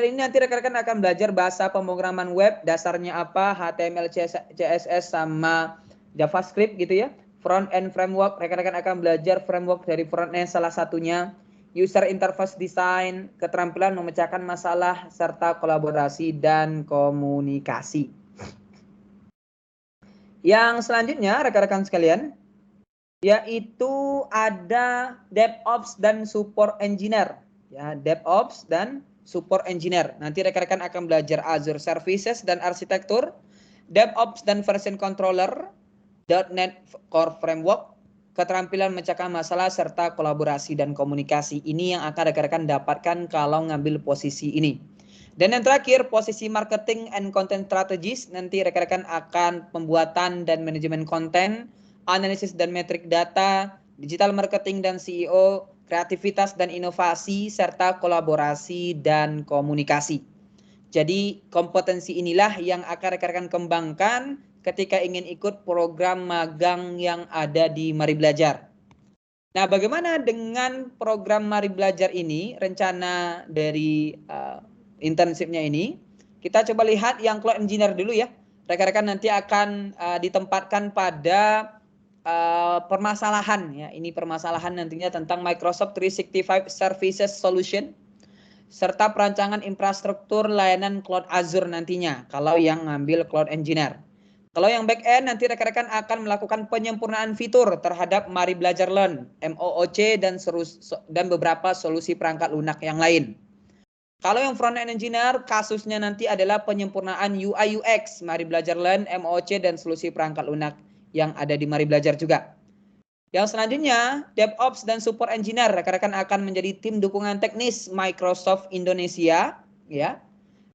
ini nanti rekan-rekan akan belajar bahasa pemrograman web, dasarnya apa, HTML, CSS, sama JavaScript gitu ya. Front-end framework, rekan-rekan akan belajar framework dari front-end salah satunya. User interface design, keterampilan memecahkan masalah, serta kolaborasi dan komunikasi. Yang selanjutnya rekan-rekan sekalian, yaitu ada DevOps dan support engineer. Ya, DevOps dan support engineer. Nanti rekan-rekan akan belajar Azure Services dan arsitektur, DevOps dan version controller, .NET Core Framework, keterampilan memecahkan masalah serta kolaborasi dan komunikasi. Ini yang akan rekan-rekan dapatkan kalau ngambil posisi ini. Dan yang terakhir, posisi marketing and content strategist. Nanti rekan-rekan akan pembuatan dan manajemen konten, analisis dan metrik data, digital marketing dan CEO, kreativitas dan inovasi, serta kolaborasi dan komunikasi. Jadi kompetensi inilah yang akan rekan-rekan kembangkan ketika ingin ikut program magang yang ada di Mari Belajar. Nah, bagaimana dengan program Mari Belajar ini, rencana dari internshipnya ini? Kita coba lihat yang Cloud Engineer dulu ya. Rekan-rekan nanti akan ditempatkan pada permasalahan ya. Ini permasalahan nantinya tentang Microsoft 365 Services Solution serta perancangan infrastruktur layanan Cloud Azure nantinya kalau yang ngambil Cloud Engineer. Kalau yang back end nanti rekan-rekan akan melakukan penyempurnaan fitur terhadap Mari Belajar Learn, MOOC dan beberapa solusi perangkat lunak yang lain. Kalau yang front end engineer kasusnya nanti adalah penyempurnaan UI UX, Mari Belajar Learn, MOOC dan solusi perangkat lunak yang ada di Mari Belajar juga. Yang selanjutnya, DevOps dan Support Engineer, rekan-rekan akan menjadi tim dukungan teknis Microsoft Indonesia, ya.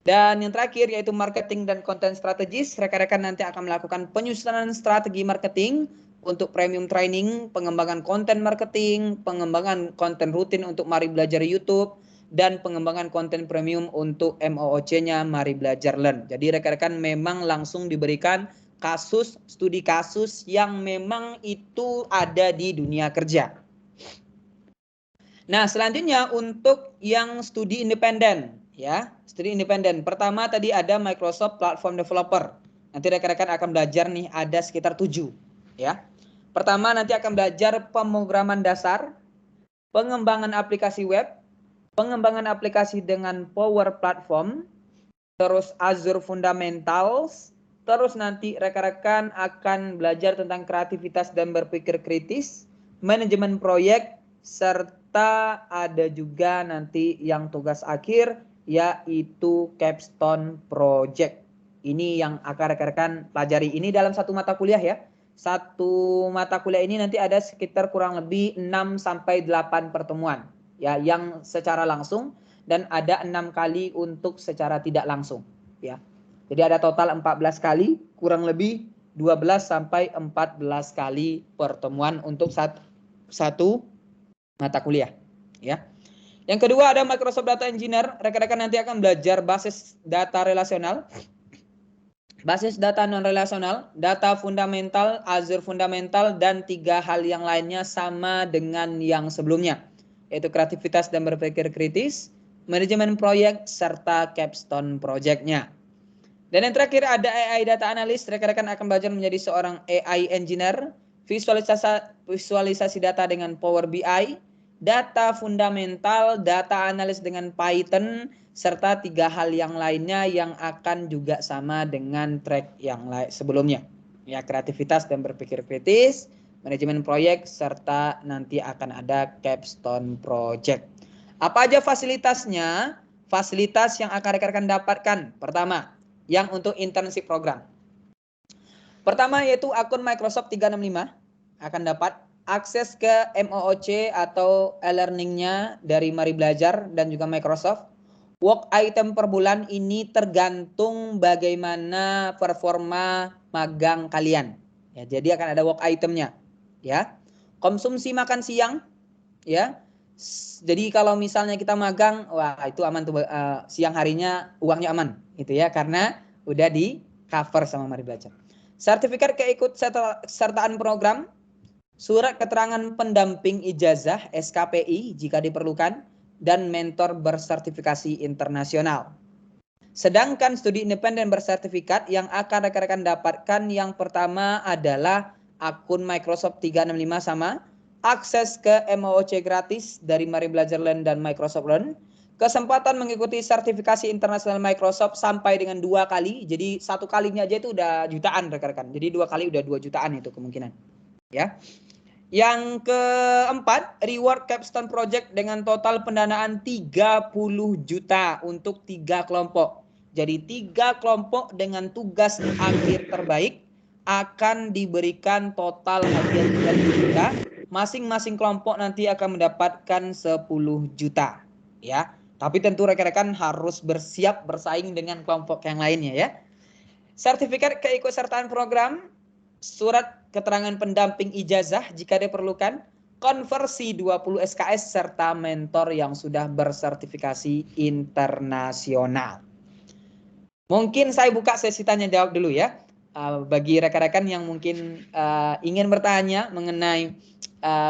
Dan yang terakhir yaitu Marketing dan Content Strategist, rekan-rekan nanti akan melakukan penyusunan strategi marketing untuk premium training, pengembangan konten marketing, pengembangan konten rutin untuk Mari Belajar YouTube, dan pengembangan konten premium untuk MOOC-nya Mari Belajar Learn. Jadi rekan-rekan memang langsung diberikan kasus, studi kasus yang memang itu ada di dunia kerja. Nah, selanjutnya untuk yang studi independen, ya, studi independen. Pertama tadi ada Microsoft Platform Developer. Nanti rekan-rekan akan belajar nih ada sekitar 7, ya. Pertama nanti akan belajar pemrograman dasar, pengembangan aplikasi web, pengembangan aplikasi dengan Power Platform, terus Azure Fundamentals, terus nanti rekan-rekan akan belajar tentang kreativitas dan berpikir kritis, manajemen proyek, serta ada juga nanti yang tugas akhir yaitu capstone project. Ini yang akan rekan-rekan pelajari. Ini dalam satu mata kuliah ya. Satu mata kuliah ini nanti ada sekitar kurang lebih 6 sampai 8 pertemuan ya, yang secara langsung dan ada 6 kali untuk secara tidak langsung ya. Jadi ada total 14 kali, kurang lebih 12 sampai 14 kali pertemuan untuk satu mata kuliah ya. Yang kedua ada Microsoft Data Engineer. Rekan-rekan nanti akan belajar basis data relasional, basis data non-relasional, data fundamental, Azure fundamental, dan 3 hal yang lainnya sama dengan yang sebelumnya, yaitu kreativitas dan berpikir kritis, manajemen proyek, serta capstone project-nya. Dan yang terakhir ada AI Data Analyst. Rekan-rekan akan belajar menjadi seorang AI Engineer, visualisasi data dengan Power BI, data fundamental, data analis dengan Python, serta 3 hal yang lainnya yang akan juga sama dengan track yang lain sebelumnya. Ya, kreativitas dan berpikir kritis, manajemen proyek, serta nanti akan ada capstone project. Apa aja fasilitasnya? Fasilitas yang akan rekan-rekan dapatkan. Pertama, yang untuk internship program. Pertama yaitu akun Microsoft 365 akan dapat akses ke MOOC atau e-learning-nya dari Mari Belajar dan juga Microsoft. Work item per bulan ini tergantung bagaimana performa magang kalian. Ya, jadi akan ada work item-nya. Ya. Konsumsi makan siang, ya. Jadi kalau misalnya kita magang, wah itu aman tuh, siang harinya uangnya aman, gitu ya, karena udah di cover sama Mari Belajar. Sertifikat keikutsertaan program, surat keterangan pendamping ijazah SKPI jika diperlukan, dan mentor bersertifikasi internasional. Sedangkan studi independen bersertifikat yang akan rekan-rekan dapatkan yang pertama adalah akun Microsoft 365 sama akses ke MOOC gratis dari Mari Belajar Learn dan Microsoft Learn, kesempatan mengikuti sertifikasi internasional Microsoft sampai dengan 2 kali, jadi 1 kalinya aja itu udah jutaan rekan-rekan, jadi 2 kali udah 2 jutaan itu kemungkinan ya. Yang keempat, reward capstone project dengan total pendanaan 30 juta untuk 3 kelompok. Jadi 3 kelompok dengan tugas akhir terbaik akan diberikan total hadiah 30 juta. Masing-masing kelompok nanti akan mendapatkan 10 juta. Ya, tapi tentu rekan-rekan harus bersiap bersaing dengan kelompok yang lainnya ya. Sertifikat keikutsertaan program, surat keterangan pendamping ijazah jika diperlukan, konversi 20 SKS, serta mentor yang sudah bersertifikasi internasional. Mungkin saya buka sesi tanya jawab dulu ya. Bagi rekan-rekan yang mungkin ingin bertanya mengenai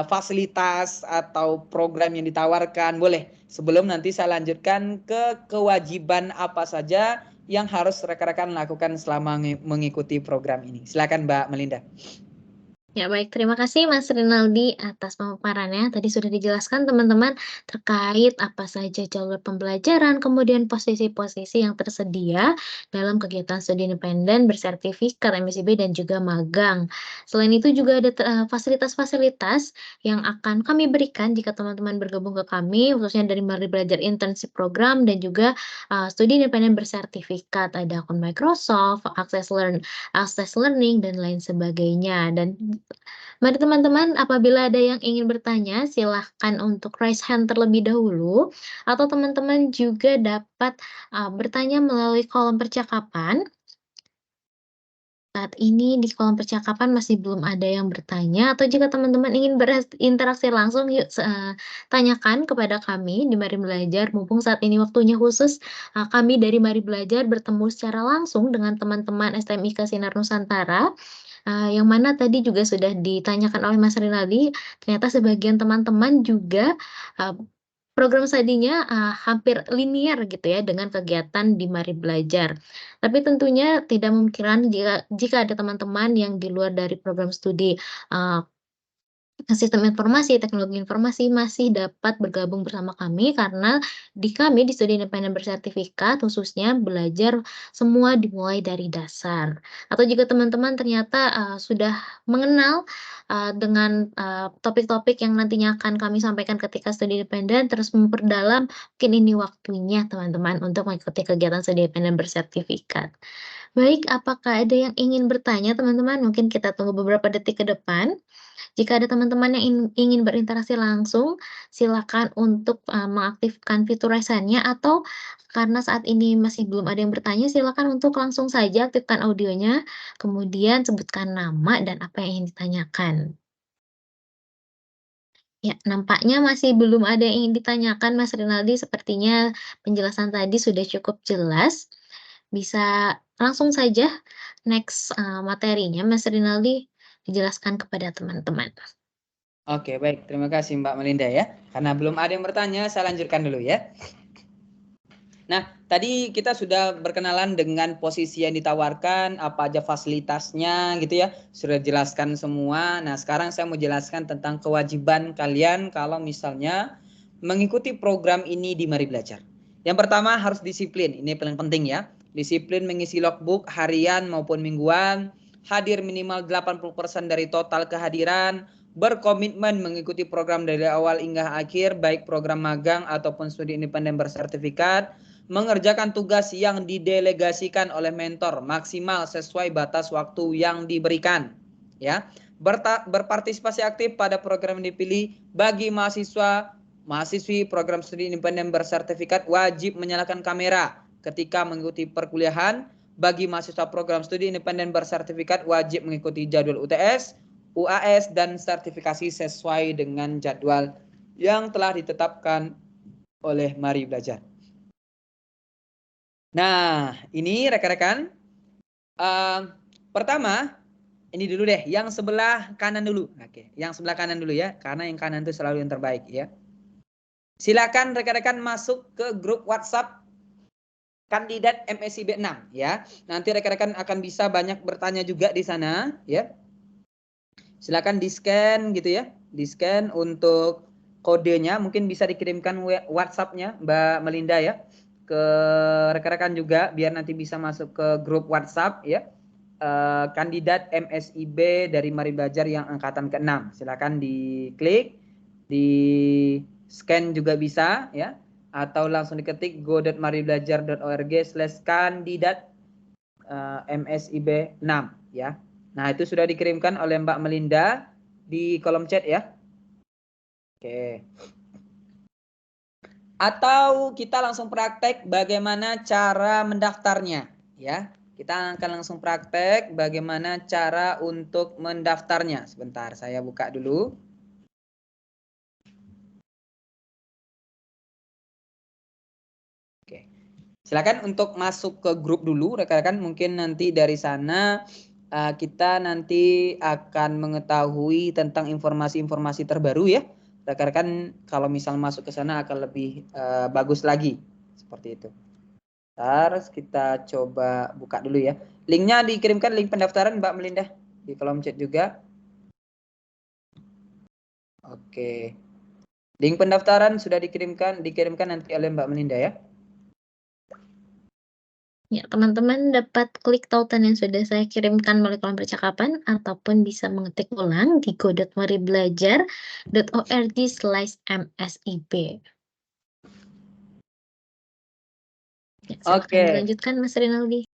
fasilitas atau program yang ditawarkan, boleh. Sebelum nanti saya lanjutkan ke kewajiban apa saja yang harus rekan-rekan lakukan selama mengikuti program ini. Silakan Mbak Melinda. Ya baik, terima kasih Mas Rinaldi atas pemaparannya. Tadi sudah dijelaskan teman-teman terkait apa saja jalur pembelajaran, kemudian posisi-posisi yang tersedia dalam kegiatan studi independen bersertifikat MSIB dan juga magang. Selain itu juga ada fasilitas-fasilitas yang akan kami berikan jika teman-teman bergabung ke kami, khususnya dari Mari Belajar Internship Program dan juga studi independen bersertifikat. Ada akun Microsoft, Access Learning, dan lain sebagainya. Dan mari teman-teman, apabila ada yang ingin bertanya, silahkan untuk raise hand terlebih dahulu, atau teman-teman juga dapat bertanya melalui kolom percakapan. Saat ini di kolom percakapan masih belum ada yang bertanya, atau jika teman-teman ingin berinteraksi langsung, yuk tanyakan kepada kami di Mari Belajar, mumpung saat ini waktunya khusus, kami dari Mari Belajar bertemu secara langsung dengan teman-teman STMIK Sinar Nusantara, yang mana tadi juga sudah ditanyakan oleh Mas Rinaldi, ternyata sebagian teman-teman juga, eee, program studinya, hampir linear gitu ya dengan kegiatan di Mari Belajar. Tapi tentunya tidak memungkinkan jika ada teman-teman yang di luar dari program studi, eee, sistem informasi, teknologi informasi masih dapat bergabung bersama kami karena kami di Studi Independen Bersertifikat khususnya belajar semua dimulai dari dasar. Atau jika teman-teman ternyata, sudah mengenal, dengan, topik-topik yang nantinya akan kami sampaikan ketika studi independen terus memperdalam, mungkin ini waktunya teman-teman untuk mengikuti kegiatan studi independen bersertifikat. Baik, apakah ada yang ingin bertanya teman-teman? Mungkin kita tunggu beberapa detik ke depan. Jika ada teman-teman yang ingin berinteraksi langsung, silakan untuk, mengaktifkan fitur raise-hand-nya atau karena saat ini masih belum ada yang bertanya, silakan untuk langsung saja aktifkan audionya, kemudian sebutkan nama dan apa yang ingin ditanyakan. Ya, nampaknya masih belum ada yang ingin ditanyakan Mas Rinaldi, sepertinya penjelasan tadi sudah cukup jelas. Bisa langsung saja next, materinya Mas Rinaldi, dijelaskan kepada teman-teman. Oke, baik. Terima kasih Mbak Melinda ya. Karena belum ada yang bertanya, saya lanjutkan dulu ya. Nah, tadi kita sudah berkenalan dengan posisi yang ditawarkan, apa aja fasilitasnya gitu ya. Sudah jelaskan semua. Nah, sekarang saya mau jelaskan tentang kewajiban kalian kalau misalnya mengikuti program ini di Mari Belajar. Yang pertama harus disiplin. Ini paling penting ya. Disiplin mengisi logbook harian maupun mingguan, hadir minimal 80% dari total kehadiran, berkomitmen mengikuti program dari awal hingga akhir, baik program magang ataupun studi independen bersertifikat, mengerjakan tugas yang didelegasikan oleh mentor maksimal sesuai batas waktu yang diberikan. Ya, berpartisipasi aktif pada program yang dipilih. Bagi mahasiswi program studi independen bersertifikat wajib menyalakan kamera ketika mengikuti perkuliahan. Bagi mahasiswa program studi independen bersertifikat wajib mengikuti jadwal UTS, UAS, dan sertifikasi sesuai dengan jadwal yang telah ditetapkan oleh Mari Belajar. Nah, ini rekan-rekan. Pertama, ini dulu deh, yang sebelah kanan dulu. Oke, yang sebelah kanan dulu ya, karena yang kanan itu selalu yang terbaik ya. Silakan rekan-rekan masuk ke grup WhatsApp kandidat MSIB 6 ya. Nanti rekan-rekan akan bisa banyak bertanya juga di sana ya. Silakan di-scan gitu ya. Di-scan untuk kodenya, mungkin bisa dikirimkan WhatsApp-nya Mbak Melinda ya ke rekan-rekan juga biar nanti bisa masuk ke grup WhatsApp ya. Kandidat MSIB dari Mari Belajar yang angkatan ke-6. Silakan diklik, di scan juga bisa ya, atau langsung diketik go.maribelajar.org/kandidat MSIB 6 ya. Nah, itu sudah dikirimkan oleh Mbak Melinda di kolom chat ya. Oke. Atau kita langsung praktek bagaimana cara mendaftarnya ya. Kita akan langsung praktek bagaimana cara untuk mendaftarnya. Sebentar, saya buka dulu. Oke. Silakan untuk masuk ke grup dulu rekan-rekan, mungkin nanti dari sana kita nanti akan mengetahui tentang informasi-informasi terbaru ya. Rekan-rekan kalau misal masuk ke sana akan lebih bagus lagi. Seperti itu. Terus kita coba buka dulu ya. Linknya dikirimkan, link pendaftaran Mbak Melinda di kolom chat juga. Oke. Link pendaftaran sudah dikirimkan nanti oleh Mbak Melinda ya. Ya, teman-teman dapat klik tautan yang sudah saya kirimkan melalui kolom percakapan ataupun bisa mengetik ulang di go.maribelajar.org/msib. Ya, silakan dilanjutkan Mas Rinaldi.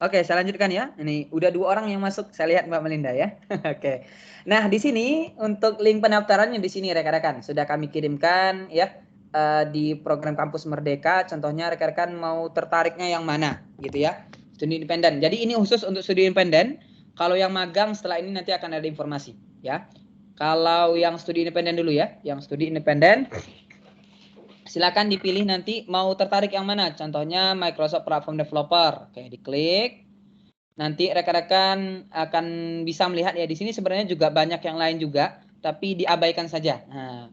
Oke, saya lanjutkan ya. Ini udah 2 orang yang masuk, saya lihat Mbak Melinda ya. Oke. Nah, di sini untuk link pendaftarannya di sini rekan-rekan sudah kami kirimkan ya di program Kampus Merdeka. Contohnya rekan-rekan mau tertariknya yang mana gitu ya. Studi independen. Jadi ini khusus untuk studi independen. Kalau yang magang setelah ini nanti akan ada informasi ya. Kalau yang studi independen dulu ya, yang studi independen silakan dipilih nanti mau tertarik yang mana. Contohnya Microsoft Platform Developer. Oke, diklik. Nanti rekan-rekan akan bisa melihat ya di sini sebenarnya juga banyak yang lain juga, tapi diabaikan saja. Nah,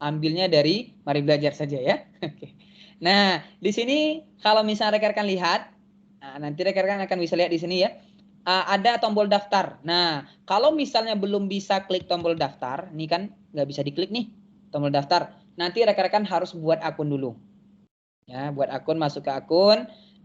ambilnya dari Mari Belajar saja ya. Oke. Nah, di sini kalau misalnya rekan-rekan lihat, nah, nanti rekan-rekan akan bisa lihat di sini ya. Ada tombol daftar. Nah, kalau misalnya belum bisa klik tombol daftar, ini kan nggak bisa diklik nih tombol daftar. Nanti rekan-rekan harus buat akun dulu. Ya, buat akun, masuk ke akun.